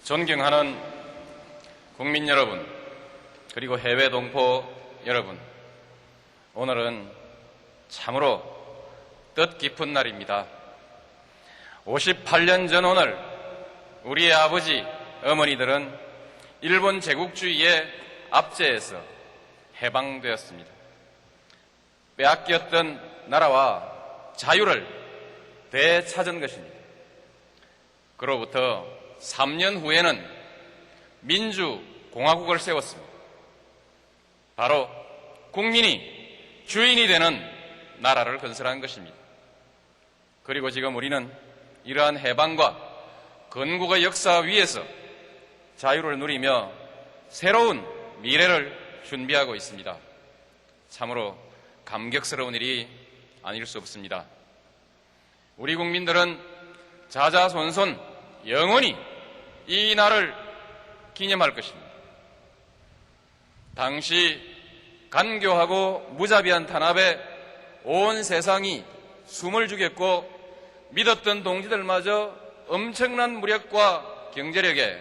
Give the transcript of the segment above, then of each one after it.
존경하는 국민 여러분, 그리고 해외 동포 여러분, 오늘은 참으로 뜻깊은 날입니다. 58년 전 오늘 우리의 아버지, 어머니들은 일본 제국주의의 압제에서 해방되었습니다. 빼앗겼던 나라와 자유를 되찾은 것입니다. 그로부터 3년 후에는 민주공화국을 세웠습니다. 바로 국민이 주인이 되는 나라를 건설한 것입니다. 그리고 지금 우리는 이러한 해방과 건국의 역사 위에서 자유를 누리며 새로운 미래를 준비하고 있습니다. 참으로 감격스러운 일이 아닐 수 없습니다. 우리 국민들은 자자손손 영원히 이 날을 기념할 것입니다. 당시 간교하고 무자비한 탄압에 온 세상이 숨을 죽였고 믿었던 동지들마저 엄청난 무력과 경제력에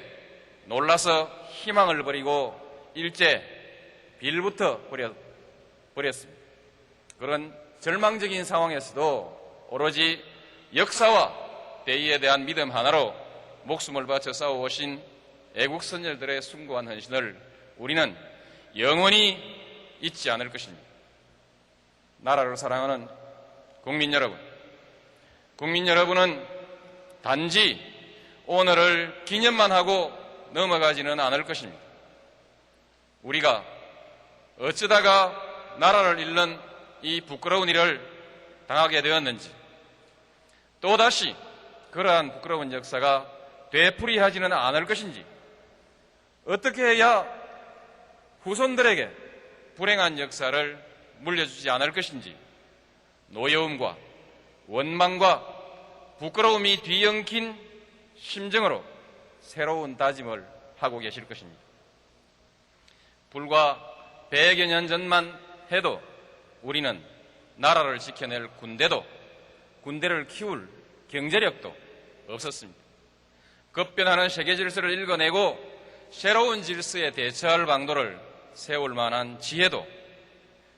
놀라서 희망을 버리고 일제 빌부터 버렸습니다. 그런 절망적인 상황에서도 오로지 역사와 대의에 대한 믿음 하나로 목숨을 바쳐 싸워오신 애국선열들의 숭고한 헌신을 우리는 영원히 잊지 않을 것입니다. 나라를 사랑하는 국민 여러분은 단지 오늘을 기념만 하고 넘어가지는 않을 것입니다. 우리가 어쩌다가 나라를 잃는 이 부끄러운 일을 당하게 되었는지, 또다시 그러한 부끄러운 역사가 되풀이하지는 않을 것인지, 어떻게 해야 후손들에게 불행한 역사를 물려주지 않을 것인지, 노여움과 원망과 부끄러움이 뒤엉킨 심정으로 새로운 다짐을 하고 계실 것입니다. 불과 100여 년 전만 해도 우리는 나라를 지켜낼 군대를 키울 경제력도 없었습니다. 급변하는 세계 질서를 읽어내고 새로운 질서에 대처할 방도를 세울 만한 지혜도,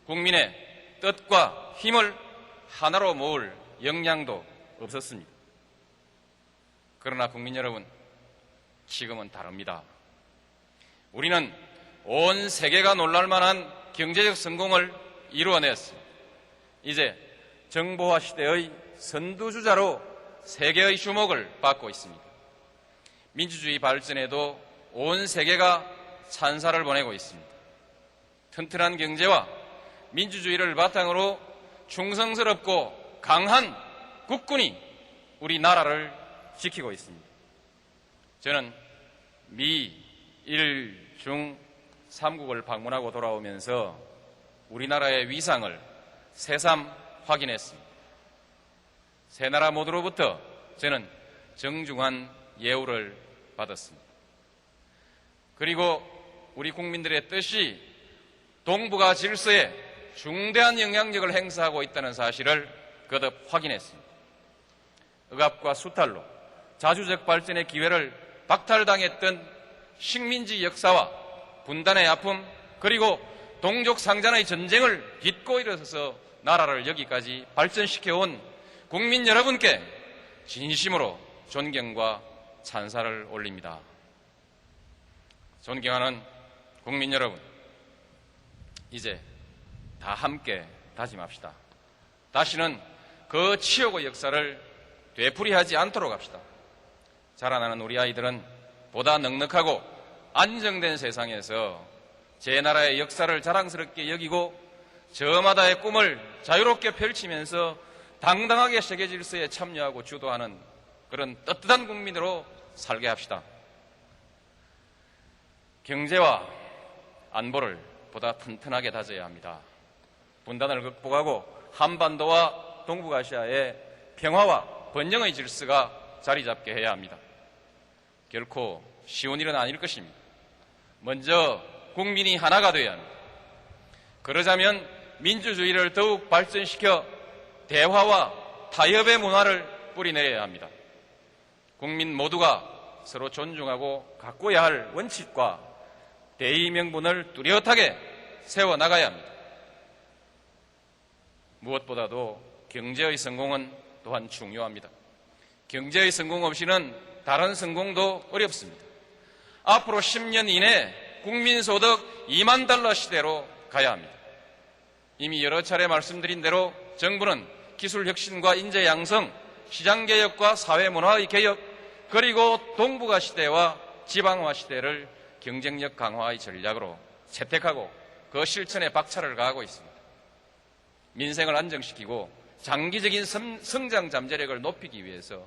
국민의 뜻과 힘을 하나로 모을 역량도 없었습니다. 그러나 국민 여러분, 지금은 다릅니다. 우리는 온 세계가 놀랄 만한 경제적 성공을 이루어냈습니다. 이제 정보화 시대의 선두주자로 세계의 주목을 받고 있습니다. 민주주의 발전에도 온 세계가 찬사를 보내고 있습니다. 튼튼한 경제와 민주주의를 바탕으로 충성스럽고 강한 국군이 우리 나라를 지키고 있습니다. 저는 미, 일, 중 3국을 방문하고 돌아오면서 우리나라의 위상을 새삼 확인했습니다. 세 나라 모두로부터 저는 정중한 예우를 받았습니다. 그리고 우리 국민들의 뜻이 동북아 질서에 중대한 영향력을 행사하고 있다는 사실을 거듭 확인했습니다. 억압과 수탈로 자주적 발전의 기회를 박탈당했던 식민지 역사와 분단의 아픔, 그리고 동족 상잔의 전쟁을 딛고 일어서서 나라를 여기까지 발전시켜온 국민 여러분께 진심으로 존경과 찬사를 올립니다. 존경하는 국민 여러분, 이제 다 함께 다짐합시다. 다시는 그 치욕의 역사를 되풀이하지 않도록 합시다. 자라나는 우리 아이들은 보다 넉넉하고 안정된 세상에서 제 나라의 역사를 자랑스럽게 여기고 저마다의 꿈을 자유롭게 펼치면서 당당하게 세계 질서에 참여하고 주도하는 그런 떳떳한 국민으로 살게 합시다. 경제와 안보를 보다 튼튼하게 다져야 합니다. 분단을 극복하고 한반도와 동북아시아의 평화와 번영의 질서가 자리 잡게 해야 합니다. 결코 쉬운 일은 아닐 것입니다. 먼저 국민이 하나가 되어야 합니다. 그러자면 민주주의를 더욱 발전시켜 대화와 타협의 문화를 뿌리내려야 합니다. 국민 모두가 서로 존중하고 가꿔야 할 원칙과 대의 명분을 뚜렷하게 세워나가야 합니다. 무엇보다도 경제의 성공은 또한 중요합니다. 경제의 성공 없이는 다른 성공도 어렵습니다. 앞으로 10년 이내 국민소득 2만 달러 시대로 가야 합니다. 이미 여러 차례 말씀드린 대로 정부는 기술 혁신과 인재 양성, 시장 개혁과 사회 문화의 개혁, 그리고 동북아 시대와 지방화 시대를 경쟁력 강화의 전략으로 채택하고 그 실천에 박차를 가하고 있습니다. 민생을 안정시키고 장기적인 성장 잠재력을 높이기 위해서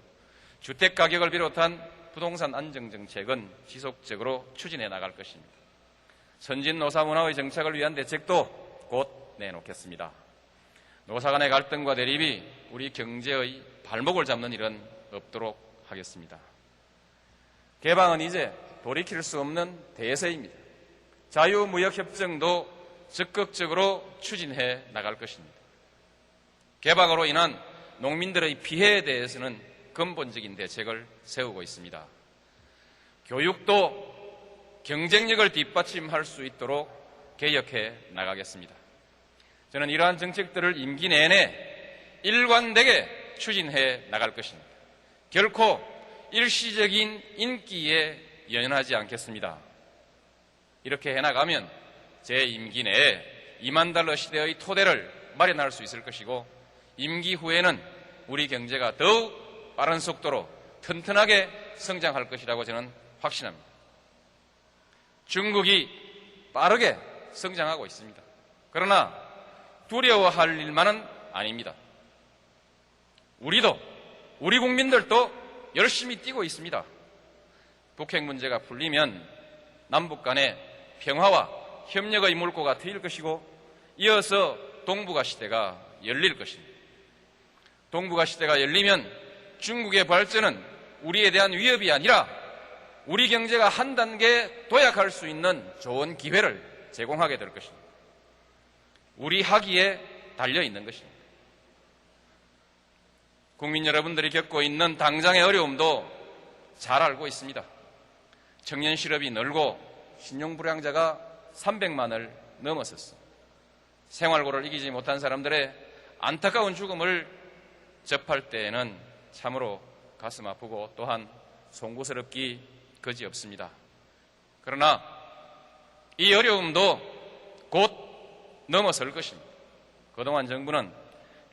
주택 가격을 비롯한 부동산 안정 정책은 지속적으로 추진해 나갈 것입니다. 선진 노사 문화의 정착을 위한 대책도 곧 내놓겠습니다. 노사 간의 갈등과 대립이 우리 경제의 발목을 잡는 일은 없도록 하겠습니다. 개방은 이제 돌이킬 수 없는 대세입니다. 자유무역협정도 적극적으로 추진해 나갈 것입니다. 개방으로 인한 농민들의 피해에 대해서는 근본적인 대책을 세우고 있습니다. 교육도 경쟁력을 뒷받침할 수 있도록 개혁해 나가겠습니다. 저는 이러한 정책들을 임기 내내 일관되게 추진해 나갈 것입니다. 결코 일시적인 인기에 연연하지 않겠습니다. 이렇게 해나가면 제 임기 내에 2만 달러 시대의 토대를 마련할 수 있을 것이고 임기 후에는 우리 경제가 더욱 빠른 속도로 튼튼하게 성장할 것이라고 저는 확신합니다. 중국이 빠르게 성장하고 있습니다. 그러나 두려워할 일만은 아닙니다. 우리 국민들도 열심히 뛰고 있습니다. 북핵 문제가 풀리면 남북 간의 평화와 협력의 물꼬가 트일 것이고 이어서 동북아 시대가 열릴 것입니다. 동북아 시대가 열리면 중국의 발전은 우리에 대한 위협이 아니라 우리 경제가 한 단계 도약할 수 있는 좋은 기회를 제공하게 될 것입니다. 우리 학위에 달려 있는 것입니다. 국민 여러분들이 겪고 있는 당장의 어려움도 잘 알고 있습니다. 청년 실업이 늘고 신용불량자가 300만을 넘었었습니다. 생활고를 이기지 못한 사람들의 안타까운 죽음을 접할 때에는 참으로 가슴 아프고 또한 송구스럽기 그지없습니다. 그러나 이 어려움도 곧 넘어설 것입니다. 그동안 정부는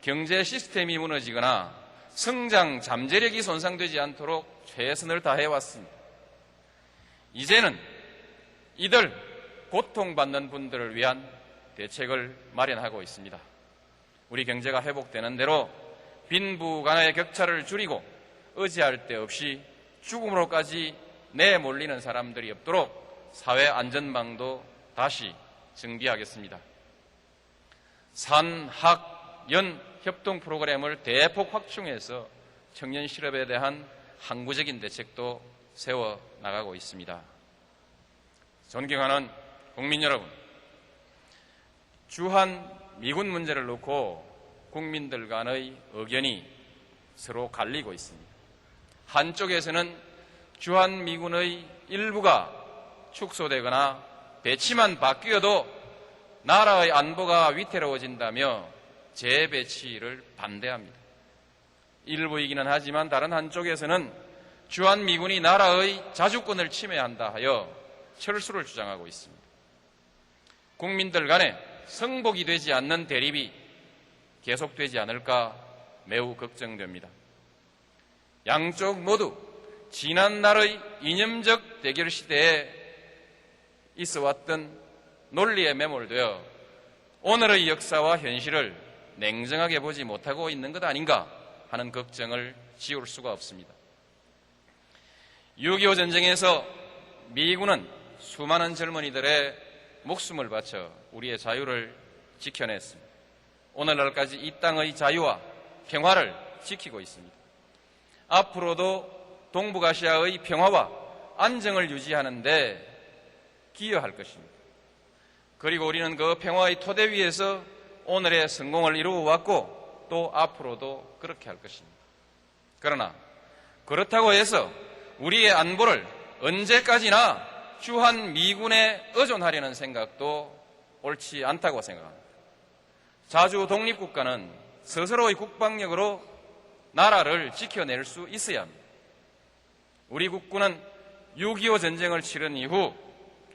경제 시스템이 무너지거나 성장 잠재력이 손상되지 않도록 최선을 다해왔습니다. 이제는 이들 고통받는 분들을 위한 대책을 마련하고 있습니다. 우리 경제가 회복되는 대로 빈부 간의 격차를 줄이고 의지할 데 없이 죽음으로까지 내몰리는 사람들이 없도록 사회 안전망도 다시 정비하겠습니다. 산, 학, 연 협동 프로그램을 대폭 확충해서 청년 실업에 대한 항구적인 대책도 세워 나가고 있습니다. 존경하는 국민 여러분, 주한 미군 문제를 놓고 국민들 간의 의견이 서로 갈리고 있습니다. 한쪽에서는 주한미군의 일부가 축소되거나 배치만 바뀌어도 나라의 안보가 위태로워진다며 재배치를 반대합니다. 일부이기는 하지만 다른 한쪽에서는 주한미군이 나라의 자주권을 침해한다 하여 철수를 주장하고 있습니다. 국민들 간에 성복이 되지 않는 대립이 계속되지 않을까 매우 걱정됩니다. 양쪽 모두 지난날의 이념적 대결 시대에 있어왔던 논리에 매몰되어 오늘의 역사와 현실을 냉정하게 보지 못하고 있는 것 아닌가 하는 걱정을 지울 수가 없습니다. 6.25 전쟁에서 미군은 수많은 젊은이들의 목숨을 바쳐 우리의 자유를 지켜냈습니다. 오늘날까지 이 땅의 자유와 평화를 지키고 있습니다. 앞으로도 동북아시아의 평화와 안정을 유지하는 데 기여할 것입니다. 그리고 우리는 그 평화의 토대 위에서 오늘의 성공을 이루어왔고 또 앞으로도 그렇게 할 것입니다. 그러나 그렇다고 해서 우리의 안보를 언제까지나 주한 미군에 의존하려는 생각도 옳지 않다고 생각합니다. 자주 독립국가는 스스로의 국방력으로 나라를 지켜낼 수 있어야 합니다. 우리 국군은 6.25 전쟁을 치른 이후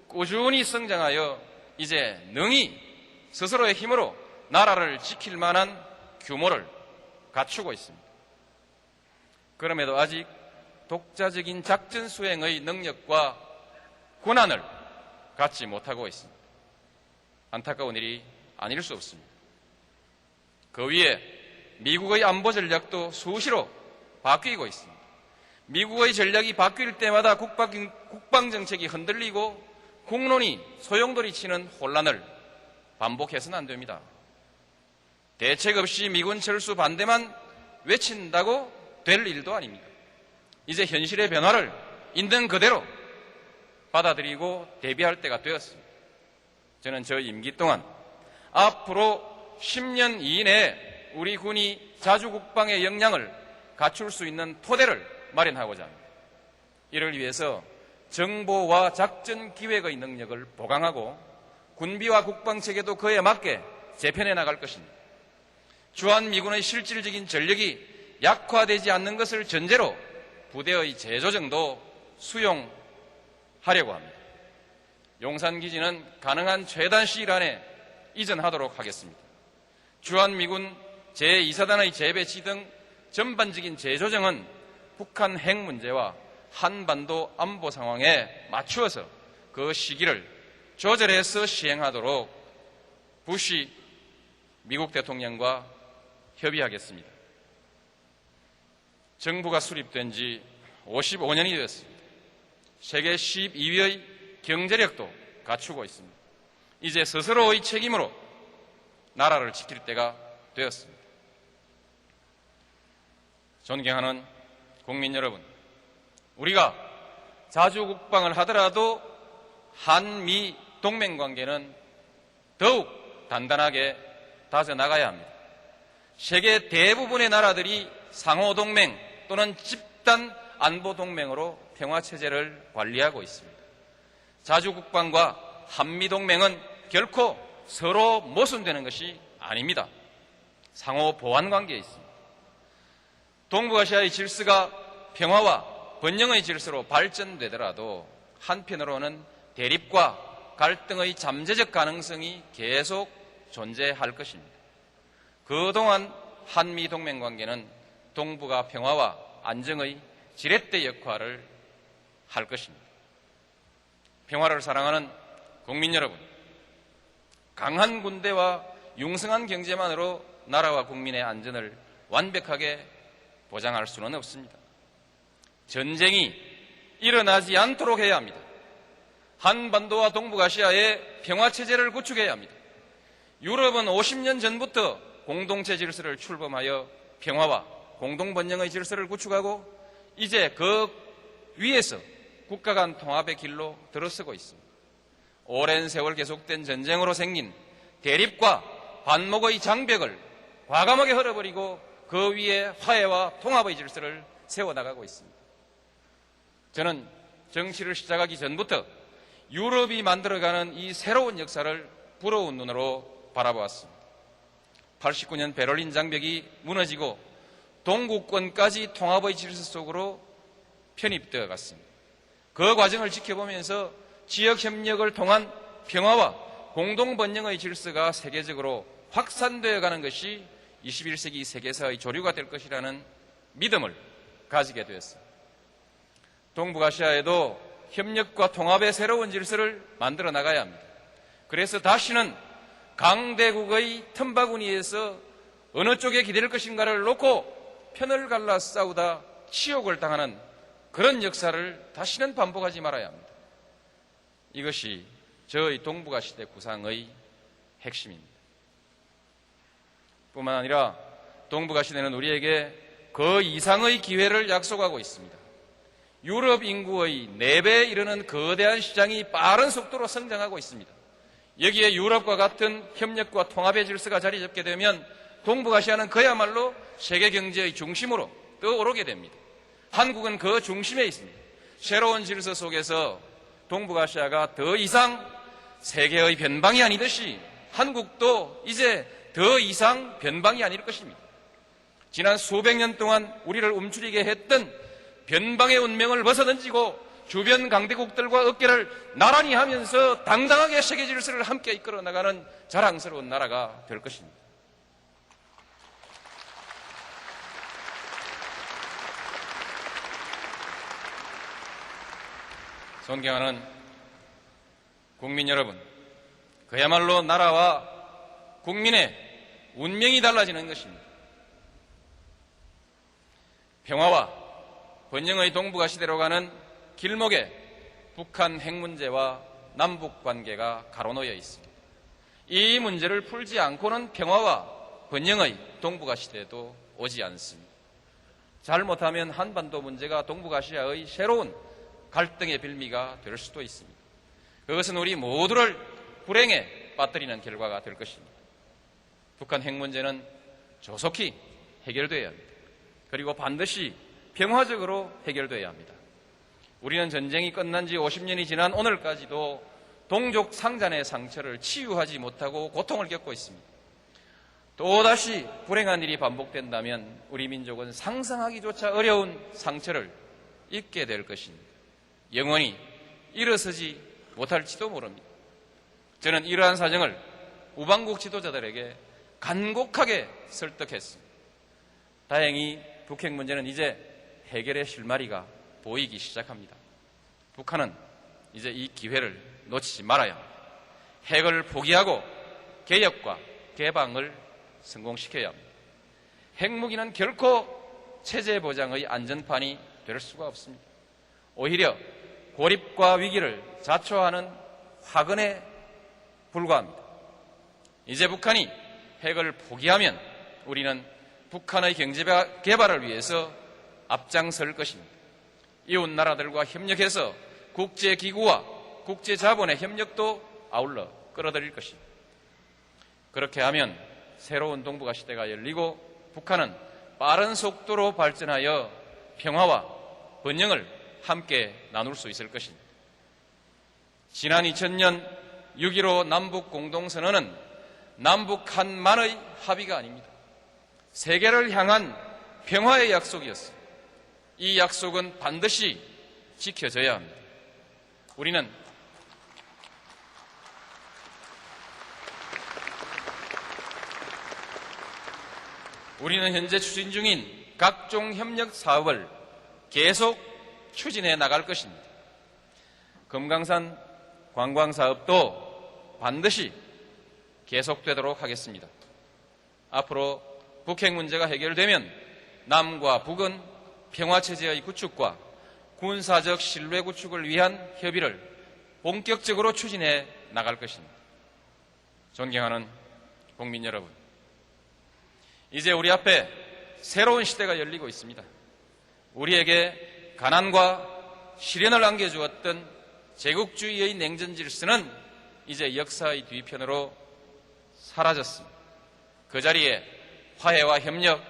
꾸준히 성장하여 이제 능히 스스로의 힘으로 나라를 지킬 만한 규모를 갖추고 있습니다. 그럼에도 아직 독자적인 작전 수행의 능력과 권한을 갖지 못하고 있습니다. 안타까운 일이 아닐 수 없습니다. 그 위에 미국의 안보 전략도 수시로 바뀌고 있습니다. 미국의 전략이 바뀔 때마다 국방 정책이 흔들리고 국론이 소용돌이 치는 혼란을 반복해서는 안 됩니다. 대책 없이 미군 철수 반대만 외친다고 될 일도 아닙니다. 이제 현실의 변화를 있는 그대로 받아들이고 대비할 때가 되었습니다. 저는 저 임기 동안 앞으로 10년 이내에 우리 군이 자주국방의 역량을 갖출 수 있는 토대를 마련하고자 합니다. 이를 위해서 정보와 작전 기획의 능력을 보강하고 군비와 국방체계도 그에 맞게 재편해 나갈 것입니다. 주한미군의 실질적인 전력이 약화되지 않는 것을 전제로 부대의 재조정도 수용하려고 합니다. 용산기지는 가능한 최단 시일 안에 이전하도록 하겠습니다. 주한미군 제2사단의 재배치 등 전반적인 재조정은 북한 핵 문제와 한반도 안보 상황에 맞추어서 그 시기를 조절해서 시행하도록 부시 미국 대통령과 협의하겠습니다. 정부가 수립된 지 55년이 되었습니다. 세계 12위의 경제력도 갖추고 있습니다. 이제 스스로의 책임으로 나라를 지킬 때가 되었습니다. 존경하는 국민 여러분, 우리가 자주국방을 하더라도 한미 동맹관계는 더욱 단단하게 다져나가야 합니다. 세계 대부분의 나라들이 상호동맹 또는 집단 안보동맹으로 평화체제를 관리하고 있습니다. 자주국방과 한미동맹은 결코 서로 모순되는 것이 아닙니다. 상호 보완관계에 있습니다. 동북아시아의 질서가 평화와 번영의 질서로 발전되더라도 한편으로는 대립과 갈등의 잠재적 가능성이 계속 존재할 것입니다. 그동안 한미 동맹 관계는 동북아 평화와 안정의 지렛대 역할을 할 것입니다. 평화를 사랑하는 국민 여러분, 강한 군대와 융성한 경제만으로 나라와 국민의 안전을 완벽하게 보장할 수는 없습니다. 전쟁이 일어나지 않도록 해야 합니다. 한반도와 동북아시아의 평화체제를 구축해야 합니다. 유럽은 50년 전부터 공동체 질서를 출범하여 평화와 공동번영의 질서를 구축하고 이제 그 위에서 국가 간 통합의 길로 들어서고 있습니다. 오랜 세월 계속된 전쟁으로 생긴 대립과 반목의 장벽을 과감하게 헐어버리고 그 위에 화해와 통합의 질서를 세워나가고 있습니다. 저는 정치를 시작하기 전부터 유럽이 만들어가는 이 새로운 역사를 부러운 눈으로 바라보았습니다. 89년 베를린 장벽이 무너지고 동구권까지 통합의 질서 속으로 편입되어 갔습니다. 그 과정을 지켜보면서 지역협력을 통한 평화와 공동번영의 질서가 세계적으로 확산되어 가는 것이 21세기 세계사의 조류가 될 것이라는 믿음을 가지게 되었습니다. 동북아시아에도 협력과 통합의 새로운 질서를 만들어 나가야 합니다. 그래서 다시는 강대국의 틈바구니에서 어느 쪽에 기댈 것인가를 놓고 편을 갈라 싸우다 치욕을 당하는 그런 역사를 다시는 반복하지 말아야 합니다. 이것이 저의 동북아 시대 구상의 핵심입니다. 뿐만 아니라 동북아 시대는 우리에게 그 이상의 기회를 약속하고 있습니다. 유럽 인구의 4배에 이르는 거대한 시장이 빠른 속도로 성장하고 있습니다. 여기에 유럽과 같은 협력과 통합의 질서가 자리 잡게 되면 동북아시아는 그야말로 세계 경제의 중심으로 떠오르게 됩니다. 한국은 그 중심에 있습니다. 새로운 질서 속에서 동북아시아가 더 이상 세계의 변방이 아니듯이 한국도 이제 더 이상 변방이 아닐 것입니다. 지난 수백 년 동안 우리를 움츠리게 했던 변방의 운명을 벗어던지고 주변 강대국들과 어깨를 나란히 하면서 당당하게 세계 질서를 함께 이끌어 나가는 자랑스러운 나라가 될 것입니다. 존경하는 국민 여러분, 그야말로 나라와 국민의 운명이 달라지는 것입니다. 평화와 번영의 동북아 시대로 가는 길목에 북한 핵 문제와 남북 관계가 가로놓여 있습니다. 이 문제를 풀지 않고는 평화와 번영의 동북아 시대도 오지 않습니다. 잘못하면 한반도 문제가 동북아시아의 새로운 갈등의 빌미가 될 수도 있습니다. 그것은 우리 모두를 불행에 빠뜨리는 결과가 될 것입니다. 북한 핵 문제는 조속히 해결돼야 합니다. 그리고 반드시 평화적으로 해결돼야 합니다. 우리는 전쟁이 끝난 지 50년이 지난 오늘까지도 동족 상잔의 상처를 치유하지 못하고 고통을 겪고 있습니다. 또다시 불행한 일이 반복된다면 우리 민족은 상상하기조차 어려운 상처를 입게 될 것입니다. 영원히 일어서지 못할지도 모릅니다. 저는 이러한 사정을 우방국 지도자들에게 간곡하게 설득했습니다. 다행히 북핵 문제는 이제 해결의 실마리가 보이기 시작합니다. 북한은 이제 이 기회를 놓치지 말아야 합니다. 핵을 포기하고 개혁과 개방을 성공시켜야 합니다. 핵무기는 결코 체제 보장의 안전판이 될 수가 없습니다. 오히려 고립과 위기를 자초하는 화근에 불과합니다. 이제 북한이 핵을 포기하면 우리는 북한의 경제 개발을 위해서 앞장설 것입니다. 이웃 나라들과 협력해서 국제기구와 국제자본의 협력도 아울러 끌어들일 것입니다. 그렇게 하면 새로운 동북아 시대가 열리고 북한은 빠른 속도로 발전하여 평화와 번영을 함께 나눌 수 있을 것입니다. 지난 2000년 6.15 남북 공동선언은 남북 한만의 합의가 아닙니다. 세계를 향한 평화의 약속이었습니다. 이 약속은 반드시 지켜져야 합니다. 우리는 현재 추진 중인 각종 협력 사업을 계속 추진해 나갈 것입니다. 금강산 관광사업도 반드시 계속되도록 하겠습니다. 앞으로 북핵 문제가 해결되면 남과 북은 평화체제의 구축과 군사적 신뢰 구축을 위한 협의를 본격적으로 추진해 나갈 것입니다. 존경하는 국민 여러분, 이제 우리 앞에 새로운 시대가 열리고 있습니다. 우리에게 가난과 시련을 안겨주었던 제국주의의 냉전 질서는 이제 역사의 뒤편으로 사라졌습니다. 그 자리에 화해와 협력,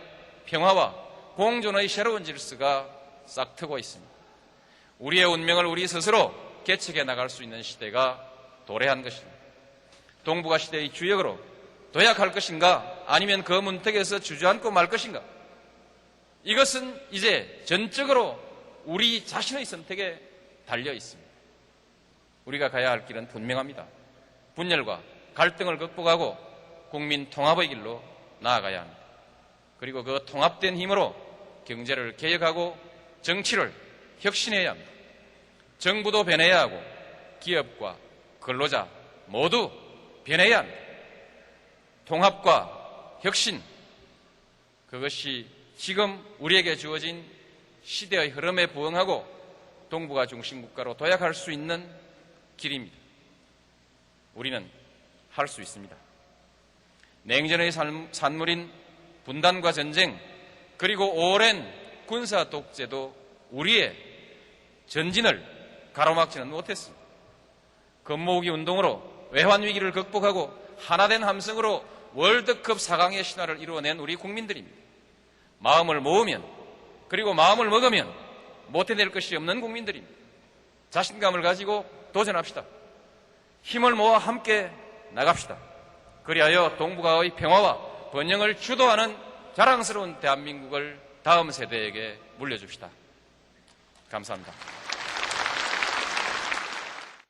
평화와 공존의 새로운 질서가 싹트고 있습니다. 우리의 운명을 우리 스스로 개척해 나갈 수 있는 시대가 도래한 것입니다. 동북아 시대의 주역으로 도약할 것인가, 아니면 그 문턱에서 주저앉고 말 것인가, 이것은 이제 전적으로 우리 자신의 선택에 달려 있습니다. 우리가 가야 할 길은 분명합니다. 분열과 갈등을 극복하고 국민 통합의 길로 나아가야 합니다. 그리고 그 통합된 힘으로 경제를 개혁하고 정치를 혁신해야 합니다. 정부도 변해야 하고 기업과 근로자 모두 변해야 합니다. 통합과 혁신, 그것이 지금 우리에게 주어진 시대의 흐름에 부응하고 동북아 중심 국가로 도약할 수 있는 길입니다. 우리는 할 수 있습니다. 냉전의 산물인 분단과 전쟁, 그리고 오랜 군사 독재도 우리의 전진을 가로막지는 못했습니다. 금모으기 운동으로 외환 위기를 극복하고 하나된 함성으로 월드컵 4강의 신화를 이루어낸 우리 국민들입니다. 마음을 모으면, 그리고 마음을 먹으면 못 해낼 것이 없는 국민들입니다. 자신감을 가지고 도전합시다. 힘을 모아 함께 나갑시다. 그리하여 동북아의 평화와 번영을 주도하는 자랑스러운 대한민국을 다음 세대에게 물려줍시다. 감사합니다.